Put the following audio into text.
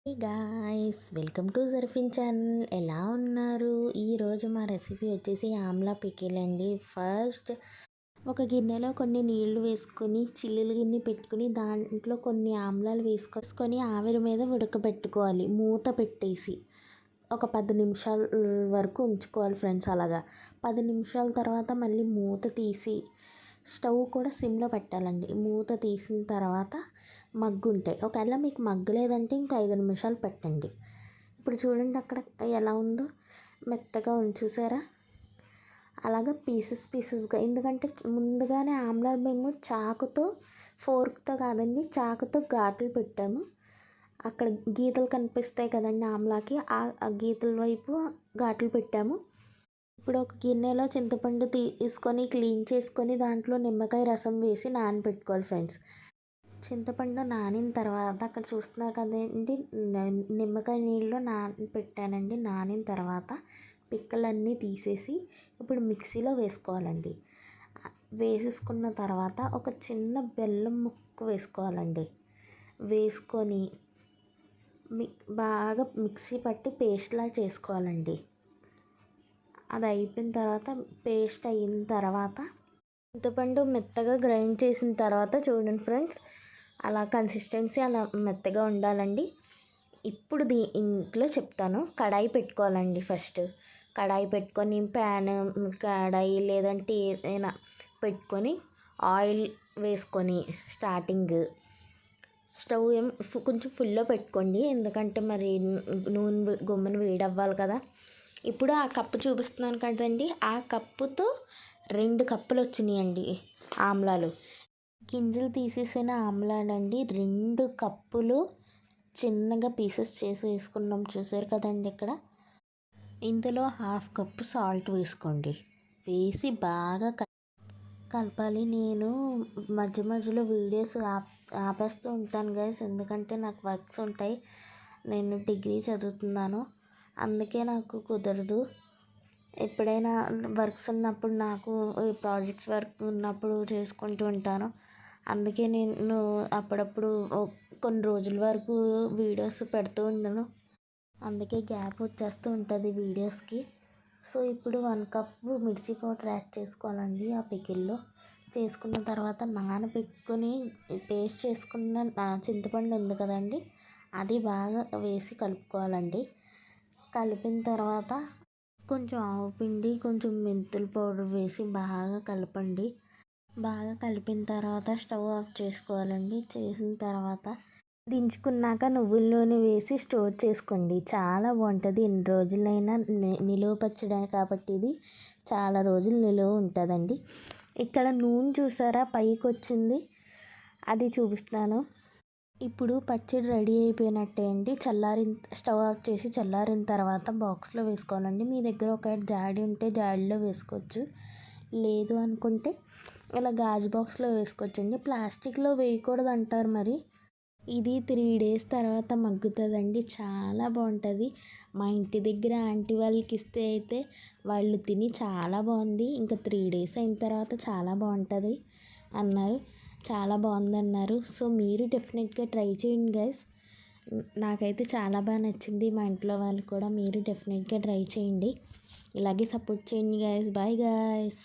Hey guys, welcome to జర్ఫిన్ channel. ఎలా ఉన్నారు? ఈరోజు మా రెసిపీ వచ్చేసి ఆమ్లా పికిల్ అండి. ఫస్ట్ ఒక గిన్నెలో కొన్ని నీళ్లు వేసుకొని చిల్లులు గిన్నె పెట్టుకుని దాంట్లో కొన్ని ఆమ్లాలు వేసుకొని ఆవిరి మీద ఉడకబెట్టుకోవాలి. మూత పెట్టేసి ఒక 10 నిమిషాల వరకు ఉంచుకోవాలి ఫ్రెండ్స్. అలాగా 10 నిమిషాల తర్వాత మళ్ళీ మూత తీసి స్టవ్ కూడా సిమ్లో పెట్టాలండి. మూత తీసిన తర్వాత మగ్గుంటాయి. ఒకవేళ మీకు మగ్గలేదంటే ఇంకా 5 నిమిషాలు పెట్టండి. ఇప్పుడు చూడండి అక్కడ ఎలా ఉందో, మెత్తగా చూసారా? అలాగా పీసెస్గా, ఎందుకంటే ముందుగానే ఆమ్లా మేము చాకుతో, ఫోర్క్తో కాదండి, చాకుతో ఘాట్లు పెట్టాము. అక్కడ గీతలు కనిపిస్తాయి కదండి ఆమ్లాకి, ఆ గీతల వైపు ఘాట్లు పెట్టాము. ఇప్పుడు ఒక గిన్నెలో చింతపండు తీసుకొని క్లీన్ చేసుకొని దాంట్లో నిమ్మకాయ రసం వేసి నానబెట్టుకోవాలి ఫ్రెండ్స్. చింతపండు నానిన తర్వాత అక్కడ చూస్తున్నారు కదండి, నిమ్మకాయ నీళ్ళలో నానబెట్టానండి. నానిన తర్వాత పిక్కలన్నీ తీసేసి ఇప్పుడు మిక్సీలో వేసుకోవాలండి. వేసేసుకున్న తర్వాత ఒక చిన్న బెల్లం ముక్క వేసుకోవాలండి. వేసుకొని బాగా మిక్సీ పట్టి పేస్ట్లా చేసుకోవాలండి. అది అయిపోయిన తర్వాత, పేస్ట్ అయిన తర్వాత చింతపండు మెత్తగా గ్రైండ్ చేసిన తర్వాత చూడండి ఫ్రెండ్స్, అలా కన్సిస్టెన్సీ అలా మెత్తగా ఉండాలండి. ఇప్పుడు ఇంట్లో చెప్తాను. కడాయి పెట్టుకోవాలండి. ఫస్ట్ కడాయి పెట్టుకొని కడాయి లేదంటే ఏదైనా పెట్టుకొని ఆయిల్ వేసుకొని స్టార్టింగ్ స్టవ్ కొంచెం ఫుల్లో పెట్టుకోండి, ఎందుకంటే మరి నూనె గుమ్మని వేడవ్వాలి కదా. ఇప్పుడు ఆ కప్పు చూపిస్తున్నాను కదండి, ఆ కప్పుతో 2 కప్పులు వచ్చినాయండి ఆమ్లాలు. గింజలు తీసేసిన ఆమ్లాలండి. 2 కప్పులు చిన్నగా పీసెస్ చేసి వేసుకున్నాం, చూసారు కదండి ఇక్కడ. ఇందులో 1/2 కప్పు సాల్ట్ వేసుకోండి. వేసి బాగా కలపాలి. నేను మధ్య మధ్యలో వీడియోస్ ఆపేస్తూ ఉంటాను గైస్, ఎందుకంటే నాకు వర్క్స్ ఉంటాయి. నేను డిగ్రీ చదువుతున్నాను, అందుకే నాకు కుదరదు. ఎప్పుడైనా వర్క్స్ ఉన్నప్పుడు, నాకు ప్రాజెక్ట్స్ వర్క్ ఉన్నప్పుడు చేసుకుంటూ ఉంటాను. అందుకే నేను అప్పుడప్పుడు కొన్ని రోజుల వరకు వీడియోస్ పెడుతూ ఉండను, అందుకే గ్యాప్ వచ్చేస్తూ ఉంటుంది వీడియోస్కి. సో ఇప్పుడు 1 కప్పు మిర్చి పౌడర్ యాడ్ చేసుకోవాలండి ఆ పికిల్లో. చేసుకున్న తర్వాత నానబెట్టుకొని పేస్ట్ చేసుకున్న చింతపండు ఉంది కదండి, అది బాగా వేసి కలుపుకోవాలండి. కలిపిన తర్వాత కొంచెం ఆవు పిండి, కొంచెం మెంతుల పౌడర్ వేసి బాగా కలపండి. బాగా కలిపిన తర్వాత స్టవ్ ఆఫ్ చేసుకోవాలండి. చేసిన తర్వాత దించుకున్నాక నువ్వుల నూనె వేసి స్టోర్ చేసుకోండి. చాలా బాగుంటుంది. ఎన్ని రోజులైనా నిలువ పచ్చడి కాబట్టి ఇది చాలా రోజులు నిలువ ఉంటుందండి. ఇక్కడ నూనె చూసారా పైకి వచ్చింది, అది చూపిస్తాను. ఇప్పుడు పచ్చడి రెడీ అయిపోయినట్టే అండి. స్టవ్ ఆఫ్ చేసి చల్లారిన తర్వాత బాక్స్లో వేసుకోవాలండి. మీ దగ్గర ఒక జాడి ఉంటే జాడీలో వేసుకోవచ్చు, లేదు అనుకుంటే ఇలా గాజు బాక్స్లో వేసుకోవచ్చండి. ప్లాస్టిక్లో వేయకూడదు అంటారు, మరి ఇది 3 డేస్ తర్వాత మగ్గుతుందండి. చాలా బాగుంటుంది. మా ఇంటి దగ్గర ఆంటీ వాళ్ళకి ఇస్తే అయితే వాళ్ళు తిని చాలా బాగుంది, ఇంకా 3 డేస్ అయిన తర్వాత చాలా బాగుంటుంది అన్నారు. చాలా బాగుందన్నారు. సో మీరు డెఫినెట్గా ట్రై చేయండి గైస్. నాకైతే చాలా బాగా నచ్చింది, మా ఇంట్లో వాళ్ళు కూడా. మీరు డెఫినెట్గా ట్రై చేయండి, ఇలాగే సపోర్ట్ చేయండి గైస్. Bye guys.